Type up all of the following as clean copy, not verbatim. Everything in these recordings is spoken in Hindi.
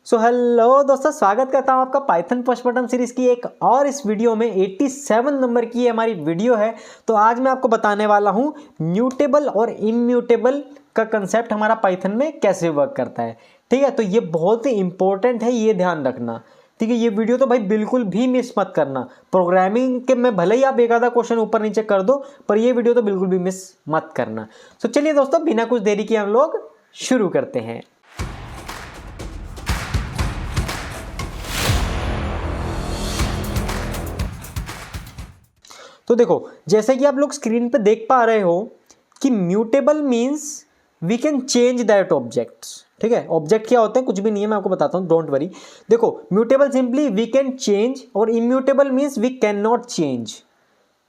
सो हेलो दोस्तों, स्वागत करता हूं आपका पाइथन पोस्टमार्टम सीरीज की एक और इस वीडियो में 87 नंबर की हमारी वीडियो है। तो आज मैं आपको बताने वाला हूं म्यूटेबल और इम्यूटेबल का कंसेप्ट हमारा पाइथन में कैसे वर्क करता है। ठीक है, तो ये बहुत ही इंपॉर्टेंट है, ये ध्यान रखना। ठीक है, ये वीडियो तो भाई बिल्कुल भी मिस मत करना। प्रोग्रामिंग के में भले ही आप एक आधा क्वेश्चन ऊपर नीचे कर दो, पर ये वीडियो तो बिल्कुल भी मिस मत करना। तो चलिए दोस्तों, बिना कुछ देरी के हम लोग शुरू करते हैं। तो देखो, जैसे कि आप लोग स्क्रीन पे देख पा रहे हो कि mutable means we can change that objects. ठीक है, ऑब्जेक्ट क्या होते हैं, कुछ भी नहीं है, मैं आपको बताता हूँ, डोंट वरी। देखो, mutable simply we can change और immutable means we can not change.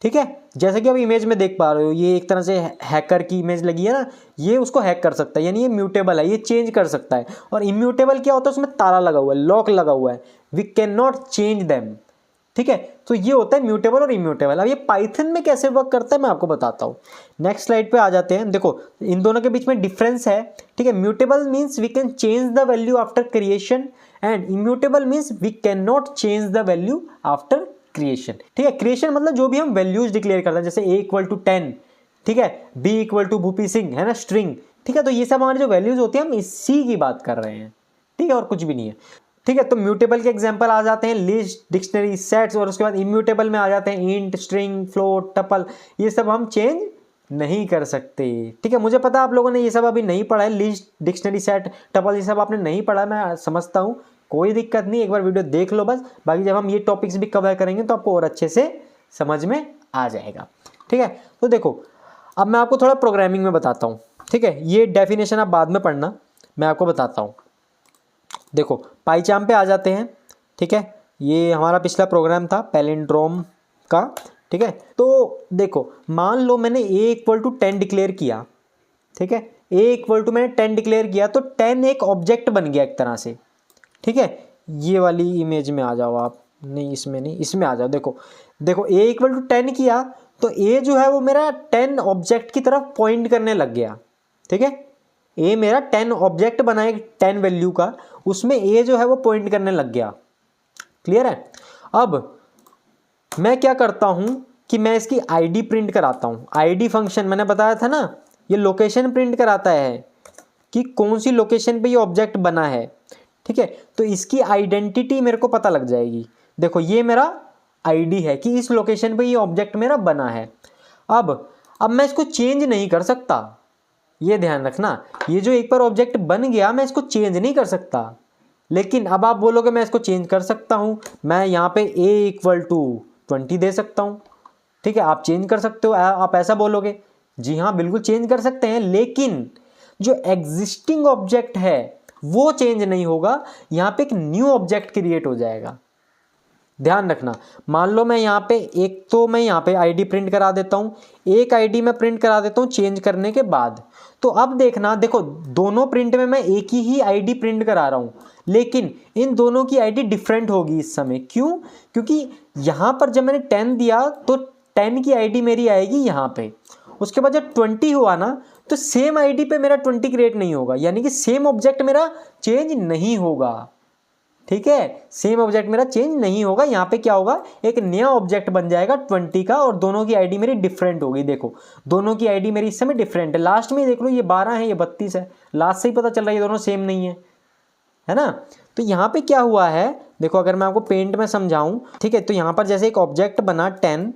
ठीक है, जैसे कि आप इमेज में देख पा रहे हो, ये एक तरह से हैकर की इमेज लगी है ना, ये उसको हैक कर सकता है, यानी ये म्यूटेबल है, ये चेंज कर सकता है। और इम्यूटेबल क्या होता है, उसमें ताला लगा हुआ है, लॉक लगा हुआ है, we can not change them. ठीक है, तो ये होता है म्यूटेबल और इम्यूटेबल। अब ये पाइथन में कैसे वर्क करता है मैं आपको बताता हूँ। नेक्स्ट स्लाइड पे आ जाते हैं। देखो, इन दोनों के बीच में डिफरेंस है। ठीक है, mutable means we can change the value after creation and immutable means we can not change the value after creation. ठीक है, क्रिएशन मतलब जो भी हम वैल्यूज डिक्लेयर करते हैं, जैसे a = 10, ठीक है, b = भूपी सिंह, है ना, स्ट्रिंग। ठीक है, तो ये सब हमारी जो वैल्यूज होती है हम इसी की बात कर रहे हैं। ठीक है, और कुछ भी नहीं है। ठीक है, तो म्यूटेबल के एग्जांपल आ जाते हैं लिस्ट, डिक्शनरी, सेट्स, और उसके बाद इम्यूटेबल में आ जाते हैं इंट, स्ट्रिंग, फ्लोट, टपल। ये सब हम चेंज नहीं कर सकते। ठीक है, मुझे पता है आप लोगों ने ये सब अभी नहीं पढ़ा है, लिस्ट, डिक्शनरी, सेट, टपल, ये सब आपने नहीं पढ़ा, मैं समझता हूँ, कोई दिक्कत नहीं, एक बार वीडियो देख लो बस। बाकी जब हम ये टॉपिक्स भी कवर करेंगे तो आपको और अच्छे से समझ में आ जाएगा। ठीक है, तो देखो, अब मैं आपको थोड़ा प्रोग्रामिंग में बताता हूँ। ठीक है, ये डेफिनेशन आप बाद में पढ़ना, मैं आपको बताता हूँ। देखो, पाइचार्म पे आ जाते हैं। ठीक है, ये हमारा पिछला प्रोग्राम था पैलिंड्रोम का। ठीक है, तो देखो, मान लो मैंने a = 10 डिक्लेयर किया। ठीक है, a = मैंने 10 डिक्लेयर किया, तो 10 एक ऑब्जेक्ट बन गया एक तरह से। ठीक है, ये वाली इमेज में आ जाओ आप, नहीं इसमें नहीं, इसमें आ जाओ। देखो देखो, a = 10 किया तो a जो है वो मेरा 10 ऑब्जेक्ट की तरफ पॉइंट करने लग गया। ठीक है, a मेरा 10 ऑब्जेक्ट बना है 10 वैल्यू का, उसमें a जो है वो पॉइंट करने लग गया। क्लियर है? अब मैं क्या करता हूं कि मैं इसकी आईडी प्रिंट कराता हूं। आईडी फंक्शन मैंने बताया था ना, ये लोकेशन प्रिंट कराता है कि कौन सी लोकेशन पे ये ऑब्जेक्ट बना है। ठीक है, तो इसकी आइडेंटिटी मेरे को पता लग जाएगी। देखो, ये मेरा आईडी है कि इस लोकेशन पे ये ऑब्जेक्ट मेरा बना है। अब मैं इसको चेंज नहीं कर सकता, ये ध्यान रखना। ये जो एक बार ऑब्जेक्ट बन गया, मैं इसको चेंज नहीं कर सकता। लेकिन अब आप बोलोगे मैं इसको चेंज कर सकता हूं, मैं यहाँ पे a = 20 दे सकता हूं। ठीक है, आप चेंज कर सकते हो, आप ऐसा बोलोगे। जी हाँ, बिल्कुल चेंज कर सकते हैं, लेकिन जो एग्जिस्टिंग ऑब्जेक्ट है वो चेंज नहीं होगा, यहाँ पे एक न्यू ऑब्जेक्ट क्रिएट हो जाएगा। ध्यान रखना, मान लो मैं यहाँ पे आईडी प्रिंट करा देता हूँ, एक आईडी मैं प्रिंट करा देता हूँ चेंज करने के बाद। तो अब देखना, देखो, दोनों प्रिंट में मैं एक ही आईडी प्रिंट करा रहा हूँ, लेकिन इन दोनों की आईडी डिफरेंट होगी इस समय। क्यों? क्योंकि यहाँ पर जब मैंने 10 दिया तो 10 की आईडी मेरी आएगी यहाँ पे। उसके बाद जब 20 हुआ ना, तो सेम आईडी पे मेरा 20 क्रिएट नहीं होगा, यानी कि सेम ऑब्जेक्ट मेरा चेंज नहीं होगा। ठीक है, सेम ऑब्जेक्ट मेरा चेंज नहीं होगा, यहाँ पे क्या होगा, एक नया ऑब्जेक्ट बन जाएगा 20 का, और दोनों की आईडी मेरी डिफरेंट होगी। देखो, दोनों की आईडी मेरी इस समय डिफरेंट है। लास्ट में देख लो, ये 12 है, ये 32 है, लास्ट से ही पता चल रहा है ये दोनों सेम नहीं है ना। तो यहाँ पे क्या हुआ है, देखो, अगर मैं आपको पेंट में समझाऊं, ठीक है, तो यहाँ पर जैसे एक ऑब्जेक्ट बना 10,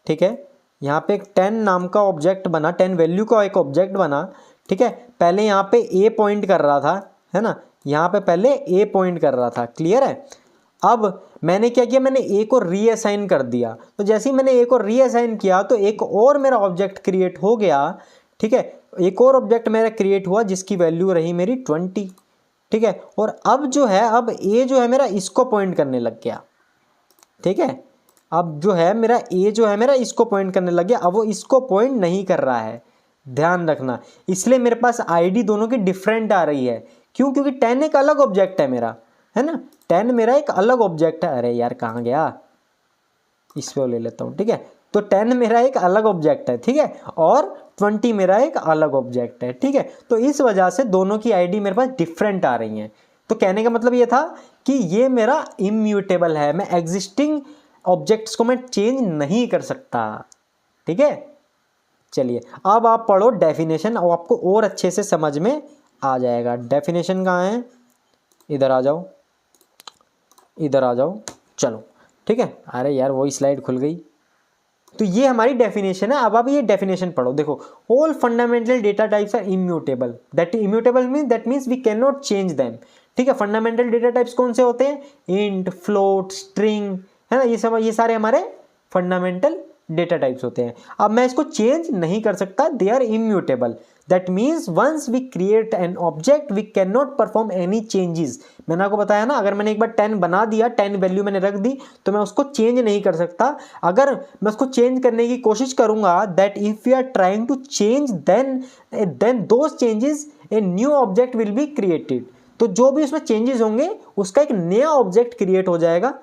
ठीक है, यहाँ पे एक 10 नाम का ऑब्जेक्ट बना, 10 वैल्यू का एक ऑब्जेक्ट बना। ठीक है, पहले यहाँ पे a पॉइंट कर रहा था, है ना, यहाँ पे पहले a पॉइंट कर रहा था। क्लियर है? अब मैंने क्या किया, मैंने a को रीअसाइन कर दिया। तो जैसे ही मैंने a को रीअसाइन किया तो एक और मेरा ऑब्जेक्ट क्रिएट हो गया। ठीक है, एक और ऑब्जेक्ट मेरा क्रिएट हुआ जिसकी वैल्यू रही मेरी 20। ठीक है, और अब जो है, अब a जो है मेरा इसको पॉइंट करने लग गया। ठीक है, अब जो है मेरा a जो है मेरा इसको पॉइंट करने लग गया, अब वो इसको पॉइंट नहीं कर रहा है। ध्यान रखना, इसलिए मेरे पास आईडी दोनों की डिफरेंट आ रही है। क्यों? क्योंकि 10 एक अलग ऑब्जेक्ट है मेरा, है ना, 10 मेरा एक अलग ऑब्जेक्ट है। अरे यार, कहाँ गया, इस पे ले लेता हूँ। ठीक है, तो 10 मेरा एक अलग ऑब्जेक्ट है। ठीक है, और 20 मेरा एक अलग ऑब्जेक्ट है। ठीक है, तो इस वजह से दोनों की आईडी मेरे पास डिफरेंट आ रही हैं। तो कहने का मतलब ये था कि ये मेरा इम्यूटेबल है, मैं एग्जिस्टिंग ऑब्जेक्ट्स को मैं चेंज नहीं कर सकता। ठीक है, चलिए अब आप पढ़ो डेफिनेशन और आपको और अच्छे से समझ में आ जाएगा। डेफिनेशन कहाँ है, इधर आ जाओ, इधर आ जाओ, चलो ठीक है। अरे यार वही स्लाइड खुल गई। तो ये हमारी डेफिनेशन है। अब आप ये डेफिनेशन पढ़ो, देखो all fundamental data types are immutable, that immutable means that means we can not change them. ठीक है, फंडामेंटल डेटा टाइप्स कौन से होते हैं, इंट, फ्लोट, स्ट्रिंग, है ना, ये सारे हमारे फंडामेंटल डेटा टाइप्स होते हैं। अब मैं इसको चेंज नहीं कर सकता, they are immutable, that means once we create an object we can not perform any changes. मैंने आपको बताया ना, अगर मैंने एक बार 10 बना दिया, 10 वैल्यू मैंने रख दी, तो मैं उसको चेंज नहीं कर सकता। अगर मैं उसको चेंज करने की कोशिश करूंगा, that if we are trying to change then those changes a new object will be created. तो जो भी उसमें चेंजेस होंगे उसका एक नया ऑब्जेक्ट क्रिएट हो जाएगा।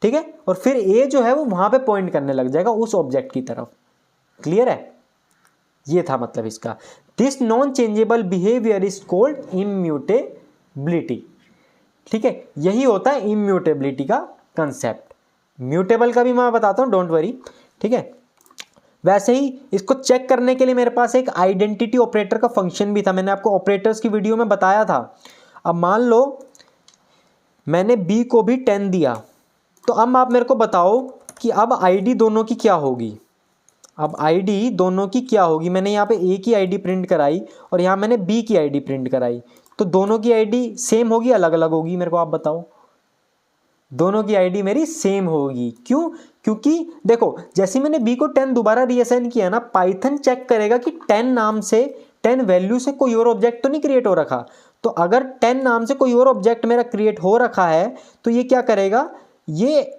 ठीक है, और फिर ए जो है वो वहां पे पॉइंट करने लग जाएगा उस ऑब्जेक्ट की तरफ। क्लियर है, ये था मतलब इसका। This non changeable behaviour is called immutability. ठीक है, यही होता है इम्यूटेबिलिटी का कंसेप्ट। म्यूटेबल का भी मैं बताता हूं, डोंट वरी। ठीक है, वैसे ही इसको चेक करने के लिए मेरे पास एक आइडेंटिटी ऑपरेटर का फंक्शन भी था, मैंने आपको ऑपरेटर्स की वीडियो में बताया था। अब मान लो मैंने बी को भी 10 दिया, तो अब आप मेरे को बताओ कि अब आईडी दोनों की क्या होगी। अब आईडी दोनों की क्या होगी, मैंने यहाँ पे ए की आईडी प्रिंट कराई और यहाँ मैंने बी की आईडी प्रिंट कराई, तो दोनों की आईडी सेम होगी अलग अलग होगी, मेरे को आप बताओ। दोनों की आईडी मेरी सेम होगी, क्यों, क्योंकि देखो जैसे मैंने बी को 10 दोबारा रीअसाइन किया ना, पाइथन चेक करेगा कि 10 नाम से 10 वैल्यू से कोई और ऑब्जेक्ट तो नहीं क्रिएट हो रखा। तो अगर 10 नाम से कोई और ऑब्जेक्ट मेरा क्रिएट हो रखा है तो ये क्या करेगा, ये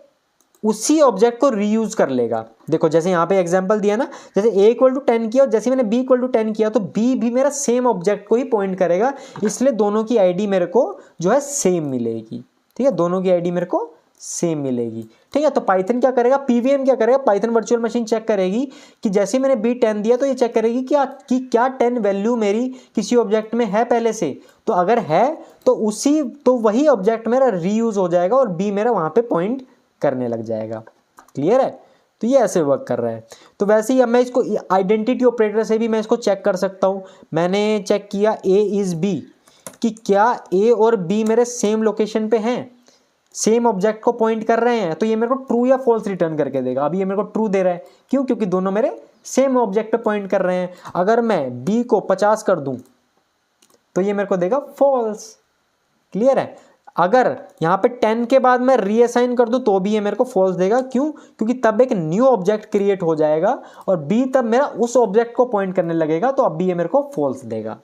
उसी ऑब्जेक्ट को रीयूज कर लेगा। देखो जैसे यहाँ पे एग्जांपल दिया ना, जैसे a इक्वल टू 10 किया और जैसे मैंने b इक्वल टू 10 किया, तो b भी मेरा सेम ऑब्जेक्ट को ही पॉइंट करेगा, इसलिए दोनों की आईडी मेरे को जो है सेम मिलेगी। ठीक है, दोनों की आईडी मेरे को सेम मिलेगी। ठीक है, तो पाइथन क्या करेगा, पीवीएम क्या करेगा, पाइथन वर्चुअल मशीन चेक करेगी कि जैसे मैंने b 10 दिया तो ये चेक करेगी कि क्या 10 वैल्यू मेरी किसी ऑब्जेक्ट में है पहले से। तो अगर है तो वही ऑब्जेक्ट मेरा रीयूज हो जाएगा और b मेरा वहां पे पॉइंट करने लग जाएगा। क्लियर है, तो ये ऐसे वर्क कर रहा है। तो वैसे ही अब मैं इसको आइडेंटिटी ऑपरेटर से भी मैं इसको चेक कर सकता हूँ। मैंने चेक किया a इज b, कि क्या a और b मेरे सेम लोकेशन पे हैं, सेम ऑब्जेक्ट को पॉइंट कर रहे हैं, तो ये मेरे को ट्रू या फॉल्स रिटर्न करके देगा। अभी ये मेरे को ट्रू दे रहा है, क्यों, क्योंकि दोनों मेरे सेम ऑब्जेक्ट पे पॉइंट कर रहे हैं। अगर मैं b को 50 कर दूं तो ये मेरे को देगा फॉल्स। क्लियर है, अगर यहाँ पे 10 के बाद मैं रीअसाइन कर दूं तो भी ये मेरे को फॉल्स देगा, क्यों, क्योंकि तब एक न्यू ऑब्जेक्ट क्रिएट हो जाएगा और b तब मेरा उस ऑब्जेक्ट को पॉइंट करने लगेगा, तो अब भी ये मेरे को फॉल्स देगा।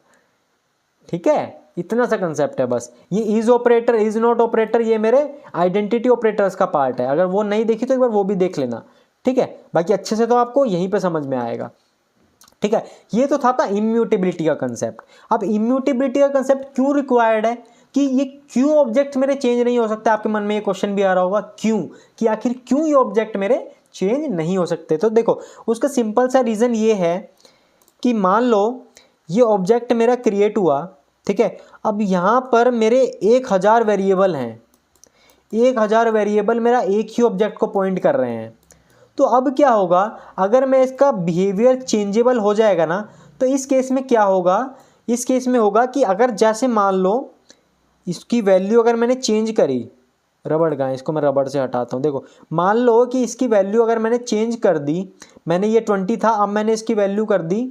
ठीक है, इतना सा कंसेप्ट है बस। ये is operator, is not operator, ये मेरे आइडेंटिटी ऑपरेटर्स का पार्ट है। अगर वो नहीं देखी तो एक बार वो भी देख लेना। ठीक है, बाकी अच्छे से तो आपको यहीं पे समझ में आएगा। ठीक है, ये तो था इम्यूटेबिलिटी का कंसेप्ट। अब इम्यूटेबिलिटी का कंसेप्ट क्यों रिक्वायर्ड है, कि ये क्यों ऑब्जेक्ट मेरे चेंज नहीं हो सकते। आपके मन में ये क्वेश्चन भी आ रहा होगा, क्यों, कि आखिर क्यों ये ऑब्जेक्ट मेरे चेंज नहीं हो सकते। तो देखो उसका सिंपल सा रीज़न ये है कि मान लो ये ऑब्जेक्ट मेरा क्रिएट हुआ, ठीक है, अब यहाँ पर मेरे 1000 वेरिएबल हैं, 1000 वेरिएबल मेरा एक ही ऑब्जेक्ट को पॉइंट कर रहे हैं। तो अब क्या होगा, अगर मैं इसका बिहेवियर चेंजेबल हो जाएगा ना, तो इस केस में क्या होगा, इस केस में होगा कि अगर जैसे मान लो इसकी वैल्यू अगर मैंने चेंज करी, रबड़ का, इसको मैं रबड़ से हटाता हूँ। देखो मान लो कि इसकी वैल्यू अगर मैंने चेंज कर दी, मैंने ये 20 था, अब मैंने इसकी वैल्यू कर दी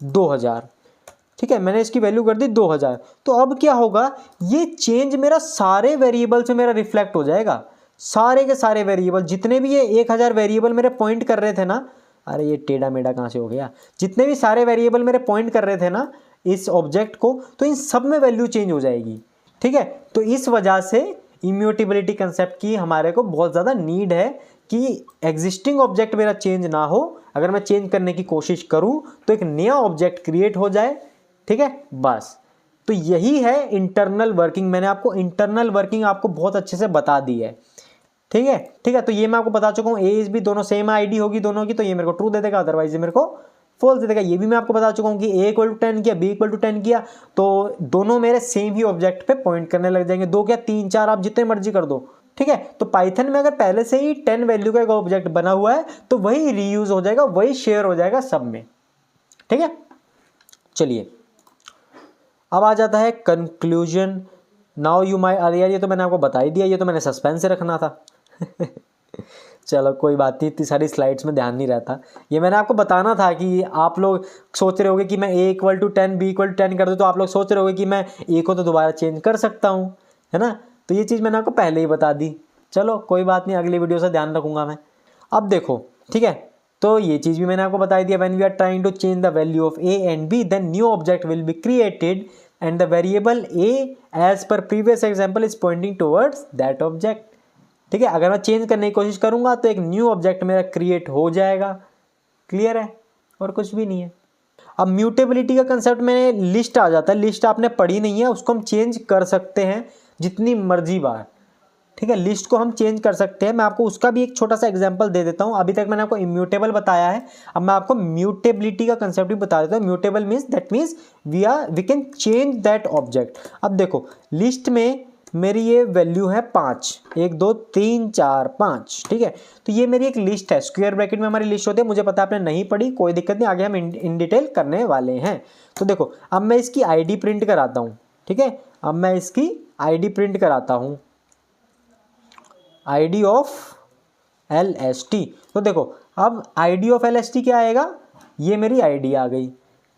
2000। ठीक है, मैंने इसकी वैल्यू कर दी 2000। तो अब क्या होगा, ये चेंज मेरा सारे वेरिएबल से मेरा रिफ्लेक्ट हो जाएगा। सारे के सारे वेरिएबल, जितने भी ये 1000 वेरिएबल मेरे पॉइंट कर रहे थे ना, अरे ये टेढ़ा मेढ़ा कहाँ से हो गया, जितने भी सारे वेरिएबल मेरे पॉइंट कर रहे थे ना इस ऑब्जेक्ट को, तो इन सब में वैल्यू चेंज हो जाएगी। ठीक है, तो इस वजह से इम्यूटेबिलिटी कंसेप्ट की हमारे को बहुत ज़्यादा नीड है कि एग्जिस्टिंग ऑब्जेक्ट मेरा चेंज ना हो, अगर मैं चेंज करने की कोशिश करूं तो एक नया ऑब्जेक्ट क्रिएट हो जाए। ठीक है, बस तो यही है इंटरनल वर्किंग। मैंने आपको इंटरनल वर्किंग आपको बहुत अच्छे से बता दी है। ठीक है, ठीक है, तो ये मैं आपको बता चुका हूँ, ए इज बी दोनों सेम आईडी होगी दोनों की, तो ये मेरे को ट्रू दे देगा, अदरवाइज ये मेरे को फॉल्स देगा। ये भी मैं आपको बता चुका हूँ कि a इक्वल टू 10 किया, b इक्वल टू 10 किया तो दोनों मेरे सेम ही ऑब्जेक्ट पे पॉइंट करने लग जाएंगे। 2 क्या 3 4 आप जितने मर्जी कर दो, ठीक है। तो पाइथन में अगर पहले से ही 10 वैल्यू का एक ऑब्जेक्ट बना हुआ है तो वही रीयूज हो जाएगा, वही शेयर हो जाएगा सब में, ठीक है। चलिए अब आ जाता है कंक्लूजन। नाउ यू माई, अरे यार ये तो मैंने आपको बता ही दिया, ये तो मैंने सस्पेंस से रखना था। चलो कोई बात नहीं, इतनी सारी स्लाइड्स में ध्यान नहीं रहता। ये मैंने आपको बताना था कि आप लोग सोच रहे होगे कि मैं a equal to 10 b equal to 10 कर दूँ तो आप लोग सोच रहे होगे कि मैं a को तो दोबारा चेंज कर सकता हूँ, है ना। तो ये चीज़ मैंने आपको पहले ही बता दी। चलो कोई बात नहीं, अगली वीडियो से ध्यान रखूँगा मैं। अब देखो, ठीक है, तो ये चीज़ भी मैंने आपको बता दिया। When we are trying to change the value of a and b then new object will be created and the variable a as per previous example is pointing towards that object, ठीक है। अगर मैं चेंज करने की कोशिश करूंगा तो एक न्यू ऑब्जेक्ट मेरा क्रिएट हो जाएगा। क्लियर है, और कुछ भी नहीं है। अब म्यूटेबिलिटी का कंसेप्ट में लिस्ट आ जाता है। लिस्ट आपने पढ़ी नहीं है, उसको हम चेंज कर सकते हैं जितनी मर्जी बार, ठीक है। लिस्ट को हम चेंज कर सकते हैं। मैं आपको उसका भी एक छोटा सा एग्जांपल दे देता हूं। अभी तक मैंने आपको इम्यूटेबल बताया है, अब मैं आपको म्यूटेबिलिटी का कंसेप्ट भी बता देता हूं। Mutable means that means we can change that object. अब देखो लिस्ट में मेरी ये वैल्यू है 5, 1 2 3 4 5, ठीक है। तो ये मेरी एक लिस्ट है, स्क्वायर ब्रैकेट में हमारी लिस्ट होती है। मुझे पता है आपने नहीं पढ़ी, कोई दिक्कत नहीं, आगे हम इन डिटेल करने वाले हैं। तो देखो अब मैं इसकी आईडी प्रिंट कराता हूँ, ठीक है। अब मैं इसकी आईडी प्रिंट कराता हूँ, आईडी ऑफ LST। तो देखो अब आईडी ऑफ LST क्या आएगा, ये मेरी आईडी आ गई,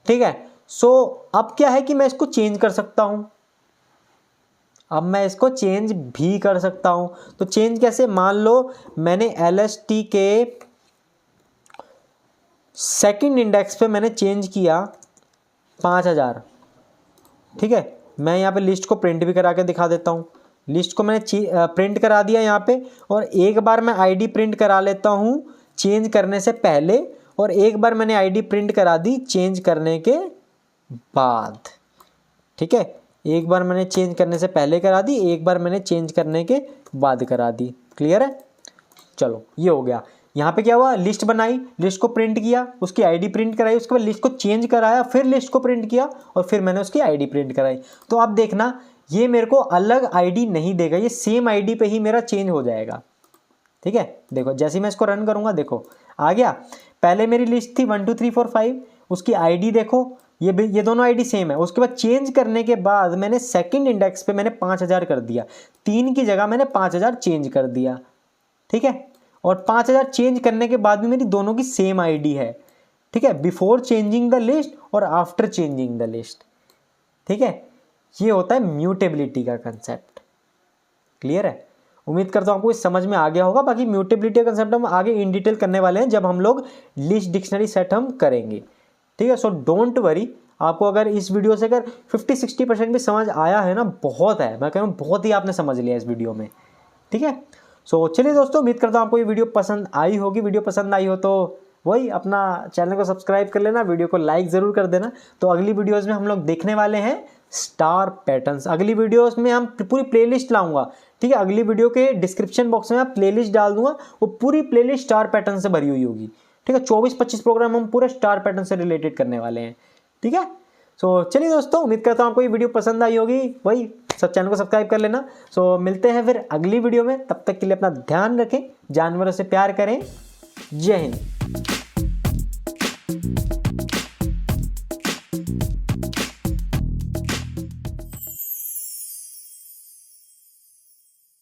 ठीक है। सो अब क्या है कि मैं इसको चेंज कर सकता हूँ। अब मैं इसको चेंज भी कर सकता हूं। तो चेंज कैसे, मान लो मैंने LST के सेकंड इंडेक्स पे मैंने चेंज किया 5000, ठीक है। मैं यहाँ पे लिस्ट को प्रिंट भी करा के दिखा देता हूँ। लिस्ट को मैंने प्रिंट करा दिया यहाँ पे, और एक बार मैं आईडी प्रिंट करा लेता हूँ चेंज करने से पहले, और एक बार मैंने आईडी प्रिंट करा दी चेंज करने के बाद, ठीक है। एक बार मैंने चेंज करने से पहले करा दी, एक बार मैंने चेंज करने के बाद करा दी। क्लियर है, चलो ये हो गया। यहाँ पे क्या हुआ, लिस्ट बनाई, लिस्ट को प्रिंट किया, उसकी आईडी प्रिंट कराई, उसके बाद लिस्ट को चेंज कराया, फिर लिस्ट को प्रिंट किया, और फिर मैंने उसकी आईडी प्रिंट कराई। तो अब देखना ये मेरे को अलग आईडी नहीं देगा, ये सेम आईडी पे ही मेरा चेंज हो जाएगा, ठीक है। देखो जैसे मैं इसको रन करूँगा, देखो आ गया। पहले मेरी लिस्ट थी 1 2 3 4 5, उसकी आईडी देखो ये दोनों आईडी सेम है। उसके बाद चेंज करने के बाद मैंने सेकंड इंडेक्स पे मैंने 5000 कर दिया, 3 की जगह मैंने 5000 चेंज कर दिया, ठीक है। और 5000 चेंज करने के बाद भी मेरी दोनों की सेम आईडी है, ठीक है, बिफोर चेंजिंग द लिस्ट और आफ्टर चेंजिंग द लिस्ट, ठीक है। ये होता है म्यूटेबिलिटी का कंसेप्ट। क्लियर है, उम्मीद करता हूँ आपको इस समझ में आ गया होगा। बाकी म्यूटेबिलिटी का कंसेप्ट हम आगे इन डिटेल करने वाले हैं जब हम लोग लिस्ट डिक्शनरी सेट हम करेंगे, ठीक है। सो डोंट वरी, आपको अगर इस वीडियो से अगर 50-60% भी समझ आया है ना, बहुत है, मैं कह रहा हूँ बहुत ही आपने समझ लिया इस वीडियो में, ठीक है। सो चलिए दोस्तों, उम्मीद करता हूँ आपको ये वीडियो पसंद आई होगी। वीडियो पसंद आई हो तो वही अपना चैनल को सब्सक्राइब कर लेना, वीडियो को लाइक ज़रूर कर देना। तो अगली वीडियोज़ में हम लोग देखने वाले हैं स्टार पैटर्न्स। अगली वीडियोज़ में हम पूरी प्लेलिस्ट लाऊंगा, ठीक है। अगली वीडियो के डिस्क्रिप्शन बॉक्स में आप प्लेलिस्ट डाल दूंगा, वो पूरी प्लेलिस्ट स्टार पैटर्न से भरी हुई होगी, ठीक है। 24-25 प्रोग्राम हम पूरे स्टार पैटर्न से रिलेटेड करने वाले हैं, ठीक है। सो चलिए दोस्तों, उम्मीद करता हूँ आपको ये वीडियो पसंद आई होगी। वही सब चैनल को सब्सक्राइब कर लेना। सो मिलते हैं फिर अगली वीडियो में, तब तक के लिए अपना ध्यान रखें, जानवरों से प्यार करें। जय हिंद।